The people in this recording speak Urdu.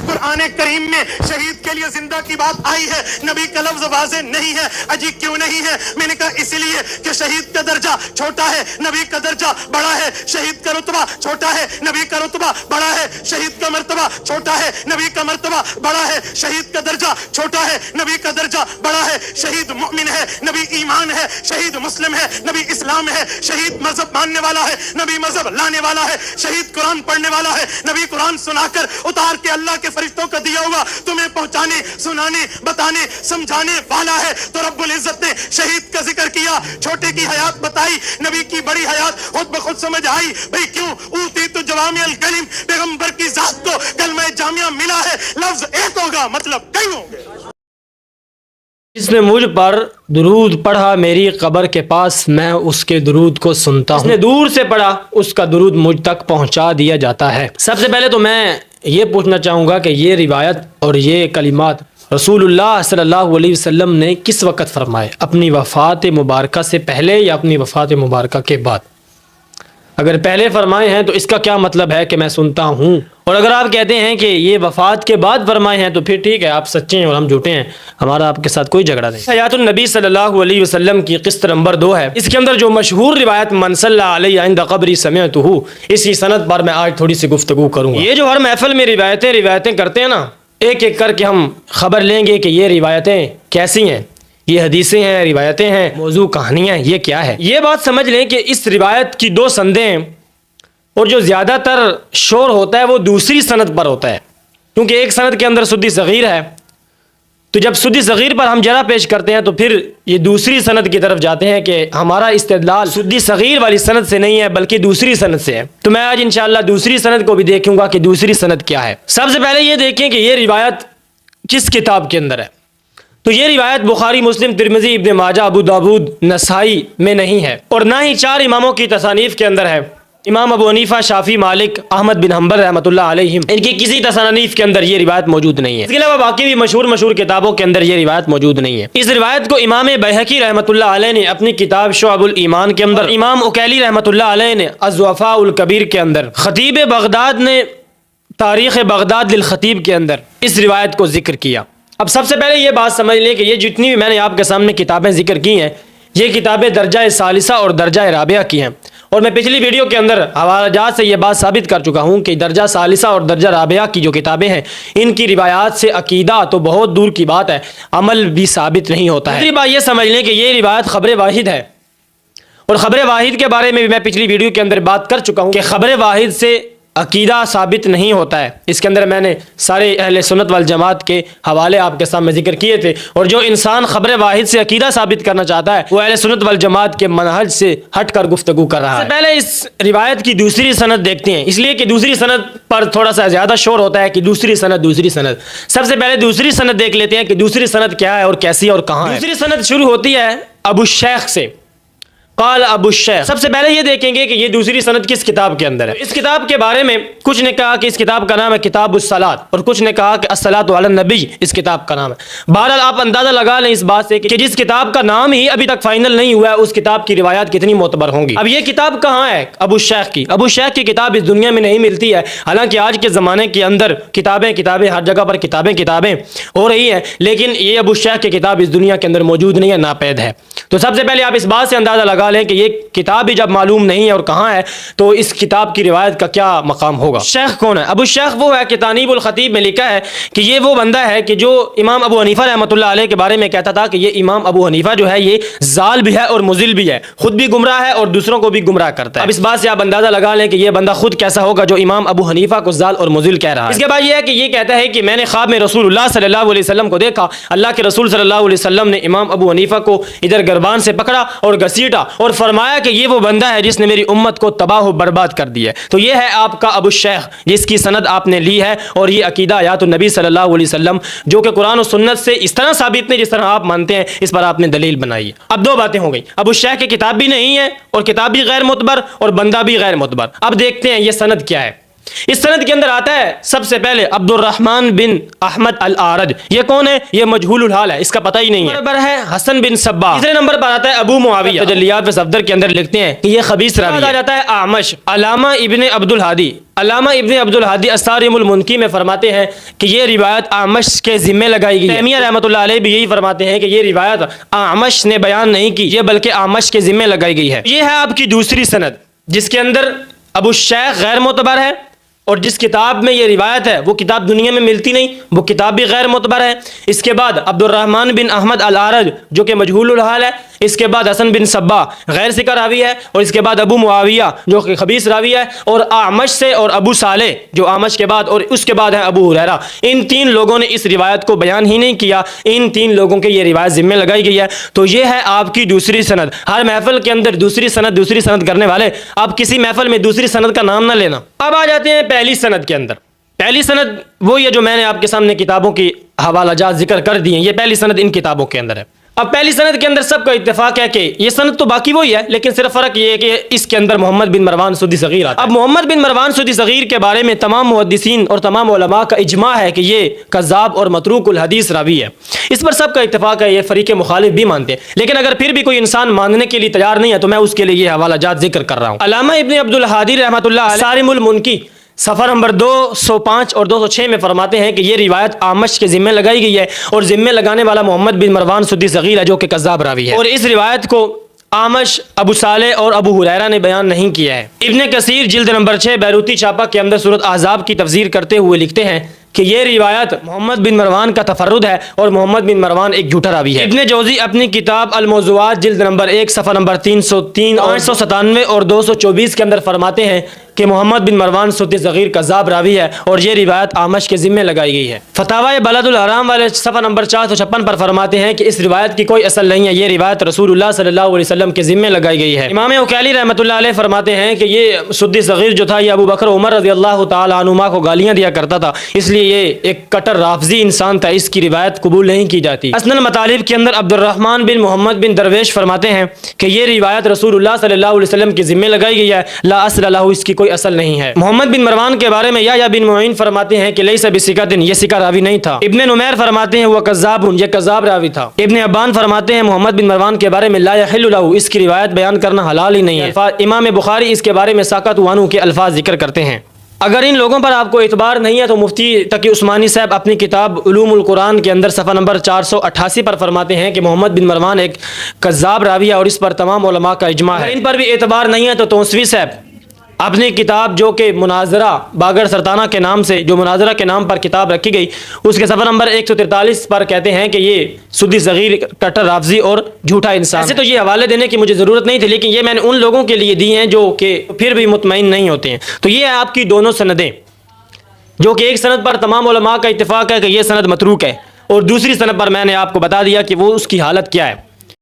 قرآن کریم میں شہید کے لیے زندہ کی بات آئی ہے، نبی کا لفظ واضح نہیں ہے۔ اجی کیوں نہیں ہے؟ میں نے کہا اس لیے کہ شہید کا درجہ چھوٹا ہے، نبی کا درجہ بڑا ہے۔ شہید کا رتبہ چھوٹا ہے، نبی کا رتبہ بڑا ہے۔ شہید کا مرتبہ چھوٹا ہے، نبی کا مرتبہ بڑا ہے۔ شہید کا درجہ چھوٹا ہے، نبی کا درجہ بڑا ہے۔ شہید مومن ہے، نبی ایمان ہے۔ شہید مسلم ہے، نبی اسلام ہے۔ شہید مذہب ماننے والا ہے، نبی مذہب لانے والا ہے۔ شہید قرآن پڑھنے والا ہے، نبی قرآن سنا کر اتار کے اللہ کے فرشتوں کا دیا ہوا تمہیں پہنچانے، سنانے، بتانے، سمجھانے والا ہے۔ تو رب العزت نے شہید کا ذکر کیا، چھوٹے کی حیات بتائی، نبی کی بڑی حیات خود بخود سمجھ آئی۔ بھئی کیوں؟ اوتیت جوامع الکلم، پیغمبر کی ذات کو کلمہ جامعہ ملا ہے، لفظ ایک ہوگا مطلب کئی ہوں گے۔ جس نے مجھ پر درود پڑھا میری قبر کے پاس، میں اس کے درود کو سنتا ہوں۔ جس نے دور سے پڑھا اس کا درود مجھ تک پہنچا دیا جاتا ہے۔ سب سے پہلے تو میں یہ پوچھنا چاہوں گا کہ یہ روایت اور یہ کلمات رسول اللہ صلی اللہ علیہ وسلم نے کس وقت فرمائے؟ اپنی وفات مبارکہ سے پہلے یا اپنی وفات مبارکہ کے بعد؟ اگر پہلے فرمائے ہیں تو اس کا کیا مطلب ہے کہ میں سنتا ہوں، اور اگر آپ کہتے ہیں کہ یہ وفات کے بعد فرمائے ہیں تو پھر ٹھیک ہے، آپ سچے ہیں اور ہم جھوٹے ہیں، ہمارا آپ کے ساتھ کوئی جھگڑا نہیں۔ حیات النبی صلی اللہ علیہ وسلم کی قسط نمبر 2 ہے۔ اس کے اندر جو مشہور روایت من صلی علیہ عند قبری سمعتہ، اسی سند پر میں آج تھوڑی سی گفتگو کروں گا۔ یہ جو ہر محفل میں روایتیں کرتے ہیں نا، ایک ایک کر کے ہم خبر لیں گے کہ یہ روایتیں کیسی ہیں، یہ حدیثیں ہیں، روایتیں ہیں، موضوع کہانیاں، یہ کیا ہے۔ یہ بات سمجھ لیں کہ اس روایت کی 2 سندیں ہیں، اور جو زیادہ تر شور ہوتا ہے وہ دوسری سند پر ہوتا ہے، کیونکہ ایک سند کے اندر سدی صغیر ہے، تو جب سدی صغیر پر ہم جرح پیش کرتے ہیں تو پھر یہ دوسری سند کی طرف جاتے ہیں کہ ہمارا استدلال سدی صغیر والی سند سے نہیں ہے بلکہ دوسری سند سے ہے۔ تو میں آج انشاءاللہ دوسری سند کو بھی دیکھوں گا کہ دوسری سند کیا ہے۔ سب سے پہلے یہ دیکھیں کہ یہ روایت کس کتاب کے اندر ہے۔ تو یہ روایت بخاری، مسلم، ترمذی، ابن ماجہ، ابو داؤد، نسائی میں نہیں ہے، اور نہ ہی 4 اماموں کی تصانیف کے اندر ہے۔ امام ابو حنیفہ، شافعی، مالک، احمد بن حنبل رحمۃ اللہ علیہم، ان کی کسی تصانیف کے اندر یہ روایت موجود نہیں ہے۔ اس کے علاوہ باقی بھی مشہور کتابوں کے اندر یہ روایت موجود نہیں ہے۔ اس روایت کو امام بیہقی رحمۃ اللہ علیہ نے اپنی کتاب شعب الایمان کے اندر، امام اکیلی رحمۃ اللہ علیہ نے الضعفاء الکبیر کے اندر، خطیب بغداد نے تاریخ بغداد للخطیب کے اندر اس روایت کو ذکر کیا۔ اب سب سے پہلے یہ بات سمجھ لیں کہ یہ جتنی بھی میں نے آپ کے سامنے کتابیں ذکر کی ہیں، یہ کتابیں درجہ ثالثہ اور درجہ رابعہ کی ہیں، اور میں پچھلی ویڈیو کے اندر حوالہ جات سے یہ بات ثابت کر چکا ہوں کہ درجہ ثالثہ اور درجہ رابعہ کی جو کتابیں ہیں، ان کی روایات سے عقیدہ تو بہت دور کی بات ہے، عمل بھی ثابت نہیں ہوتا ہے۔ دوسری بات یہ سمجھ لیں کہ یہ روایت خبر واحد ہے، اور خبر واحد کے بارے میں بھی میں پچھلی ویڈیو کے اندر بات کر چکا ہوں کہ خبر واحد سے عقیدہ ثابت نہیں ہوتا ہے۔ اس کے اندر میں نے سارے اہل سنت والجماعت کے حوالے آپ کے سامنے ذکر کیے تھے، اور جو انسان خبر واحد سے عقیدہ ثابت کرنا چاہتا ہے وہ اہل سنت والجماعت کے منہج سے ہٹ کر گفتگو کر رہا ہے۔ پہلے اس روایت کی دوسری سند دیکھتے ہیں، اس لیے کہ دوسری سند پر تھوڑا سا زیادہ شور ہوتا ہے کہ دوسری سند۔ سب سے پہلے دوسری سند دیکھ لیتے ہیں کہ دوسری سند کیا ہے اور کیسی اور کہاں ہے۔ دوسری سند شروع ہوتی ہے ابو الشیخ سے، قال ابو الشیخ۔ سب سے پہلے یہ دیکھیں گے کہ یہ دوسری سند کس کتاب کے اندر ہے۔ اس کتاب کے بارے میں کچھ نے کہا کہ اس کتاب کا نام ہے کتاب الصلاۃ، اور کچھ نے کہا کہ الصلاۃ علی النبی اس کتاب کا نام ہے۔ بہرحال آپ اندازہ لگا لیں اس بات سے کہ جس کتاب کا نام ہی ابھی تک فائنل نہیں ہوا ہے اس کتاب کی روایات کتنی معتبر ہوں گی۔ اب یہ کتاب کہاں ہے؟ ابو الشیخ کی۔ ابو الشیخ کی کتاب اس دنیا میں نہیں ملتی ہے، حالانکہ آج کے زمانے کے اندر کتابیں ہر جگہ پر کتابیں ہو رہی ہیں، لیکن یہ ابو الشیخ کی کتاب اس دنیا کے اندر موجود نہیں ہے، ناپید ہے۔ تو سب سے پہلے آپ اس بات سے اندازہ لگا لیں کہ یہ کتاب بھی جب معلوم نہیں ہے اور کہاں ہے تو اس کتاب کی روایت کا کیا مقام ہوگا۔ شیخ کون ہے؟ ابو الشیخ وہ ہے کہ تانیب الخطیب میں لکھا ہے کہ یہ وہ بندہ ہے کہ جو امام ابو حنیفہ رحمۃ اللہ علیہ کے بارے میں کہتا تھا کہ یہ امام ابو حنیفہ جو ہے یہ ضال بھی ہے اور مضل بھی ہے، خود بھی گمراہ ہے اور دوسروں کو بھی گمراہ کرتا ہے۔ اب اس بات سے آپ اندازہ لگا لیں کہ یہ بندہ خود کیسا ہوگا جو امام ابو حنیفہ کو ضال اور مضل کہہ رہا ہے۔ اس کے بعد یہ ہے کہ یہ کہتا ہے کہ میں نے خواب میں رسول اللہ صلی اللہ علیہ وسلم کو دیکھا، اللہ کے رسول صلی اللہ علیہ وسلم نے امام ابو حنیفہ کو ادھر گربان سے پکڑا اور گھسیٹا اور فرمایا کہ یہ وہ بندہ ہے جس نے میری امت کو تباہ و برباد کر دیا ہے۔ تو یہ ہے آپ کا ابو الشیخ جس کی سند آپ نے لی ہے، اور یہ عقیدہ حیات النبی صلی اللہ علیہ وسلم جو کہ قرآن و سنت سے اس طرح ثابت نہیں جس طرح آپ مانتے ہیں، اس پر آپ نے دلیل بنائی ہے۔ اب 2 باتیں ہو گئی، ابو الشیخ کی کتاب بھی نہیں ہے اور کتاب بھی غیر معتبر اور بندہ بھی غیر معتبر۔ اب دیکھتے ہیں یہ سند کیا ہے۔ اس سند کے اندر آتا ہے سب سے پہلے عبد الرحمن بن احمد الاعرج. یہ کون ہے؟ یہ مجہول الحال ہے، اس کا پتہ ہی نہیں ہے. نمبر ہے حسن بن صباح. تیسرے نمبر پر آتا ہے ابو معاویہ. تجلیات صفدر کے اندر لکھتے ہیں کہ یہ خبیث راوی ہے. آ جاتا ہے اعمش. علامہ ابن عبد الہادی الصارم المنکی میں فرماتے ہیں کہ یہ روایت اعمش کے ذمہ لگائی گئی ہے. تیمیہ رحمۃ اللہ علیہ بھی یہی فرماتے ہیں کہ یہ روایت اعمش نے بیان نہیں کی، یہ بلکہ اعمش کے ذمہ لگائی گئی ہے. یہ ہے آپ کی دوسری سند جس کے اندر ابو الشیخ غیر معتبر ہے، اور جس کتاب میں یہ روایت ہے وہ کتاب دنیا میں ملتی نہیں، وہ کتاب بھی غیر معتبر ہے. اس کے بعد عبد الرحمن بن احمد الاعرج جو کہ مجہول الحال ہے. اس کے بعد حسن بن صباح غیر ثقہ راوی ہے، اور اس کے بعد ابو معاویہ جو کہ خبیث راوی ہے، اور اعمش سے اور ابو صالح جو اعمش کے بعد، اور اس کے بعد ہے ابو ہریرہ. ان تین لوگوں نے اس روایت کو بیان ہی نہیں کیا، ان تین لوگوں کے یہ روایت ذمہ لگائی گئی ہے. تو یہ ہے آپ کی دوسری سند. ہر محفل کے اندر دوسری سند کرنے والے آپ کسی محفل میں دوسری سند کا نام نہ لینا. اب آ جاتے ہیں پہلی سند کے اندر. پہلی سند وہی ہے جو میں نے آپ کے سامنے کتابوں کی حوالہ جات ذکر کر دی ہیں. یہ پہلی سند ان کتابوں کے اندر ہے. اب پہلی سند کے اندر سب کا اتفاق ہے کہ یہ سند تو باقی وہی ہے، لیکن صرف فرق یہ ہے کہ اس کے اندر محمد بن مروان سدی صغیر آتا ہے. اب محمد بن مروان سدی صغیر کے بارے میں تمام محدثین اور تمام علماء کا اجماع ہے کہ یہ کذاب اور متروک الحدیث راوی ہے. اس پر سب کا اتفاق ہے، یہ فریق مخالف بھی مانتے ہیں. لیکن اگر پھر بھی کوئی انسان ماننے کے لیے تیار نہیں ہے تو میں اس کے لیے یہ حوالہ جات ذکر کر رہا ہوں. علامہ ابن عبد الہادی رحمۃ اللہ علیہ صارم المنکی صفحہ نمبر 205 اور 206 میں فرماتے ہیں کہ یہ روایت اعمش کے ذمہ لگائی گئی ہے، اور ذمہ لگانے والا محمد بن مروان سدی صغیر ہے جو کہ کذاب راوی ہے. اور اس روایت کو اعمش، ابو صالح اور ابو ہریرہ نے بیان نہیں کیا ہے. ابن کثیر جلد نمبر 6 بیروتی چھاپا کے اندر سورۃ احزاب کی تفسیر کرتے ہوئے لکھتے ہیں کہ یہ روایت محمد بن مروان کا تفرد ہے، اور محمد بن مروان ایک جھوٹا راوی ہے. ابن جوزی اپنی کتاب الموضوعات جلد نمبر 1 صفحہ نمبر 303 897 اور 224 کے اندر فرماتے ہیں کہ محمد بن مروان سدی صغیر کذاب راوی ہے، اور یہ روایت اعمش کے ذمہ لگائی گئی ہے. فتاوی بلد الحرام والے صفحہ نمبر 456 پر فرماتے ہیں کہ اس روایت کی کوئی اصل نہیں ہے، یہ روایت رسول اللہ صلی اللہ علیہ وسلم کے ذمہ لگائی گئی ہے. امام عقیلی رحمۃ اللہ علیہ فرماتے ہیں کہ یہ سدی صغیر جو تھا یہ ابو بکر عمر رضی اللہ تعالی عنہما کو گالیاں دیا کرتا تھا، اس لیے یہ ایک کٹر رافضی انسان تھا، اس کی روایت قبول نہیں کی جاتی. اسنن المطالب کے اندر عبد الرحمن بن محمد بن درویش فرماتے ہیں کہ یہ روایت رسول اللہ صلی اللہ علیہ وسلم کے ذمہ لگائی گئی ہے، لا اصل لہ، اس کی کوئی اصل نہیں ہے. محمد بن مروان کے بارے میں یا بن معین فرماتے ہیں کہ لیس بثقۃ، یہ ثقہ راوی نہیں تھا. ابن نمیر فرماتے ہیں وہ کذاب، یہ کذاب راوی تھا. ابن ابان فرماتے ہیں محمد بن مروان کے بارے میں لا یحل لہ، اس کی روایت بیان کرنا حلال ہی نہیں ہے. امام بخاری اس کے بارے میں ساقط وانو کے الفاظ ذکر کرتے ہیں. اگر ان لوگوں پر آپ کو اعتبار نہیں ہے تو مفتی تقی عثمانی صاحب اپنی کتاب علوم القرآن کے اندر صفحہ نمبر 488 پر فرماتے ہیں کہ محمد بن مروان ایک کذاب راوی ہے، اور اس پر تمام علماء کا اجماع ہے. ان پر بھی اعتبار نہیں ہے تو توسوی صاحب اپنی کتاب جو کہ مناظرہ باگر سرطانہ کے نام سے، جو مناظرہ کے نام پر کتاب رکھی گئی، اس کے صفحہ نمبر 143 پر کہتے ہیں کہ یہ سدی صغیر کٹر رافضی اور جھوٹا انسان. ایسے تو یہ حوالے دینے کی مجھے ضرورت نہیں تھی، لیکن یہ میں نے ان لوگوں کے لیے دی ہیں جو کہ پھر بھی مطمئن نہیں ہوتے ہیں. تو یہ ہے آپ کی دونوں سندیں، جو کہ ایک سند پر تمام علماء کا اتفاق ہے کہ یہ سند متروک ہے، اور دوسری سند پر میں نے آپ کو بتا دیا کہ وہ اس کی حالت کیا ہے.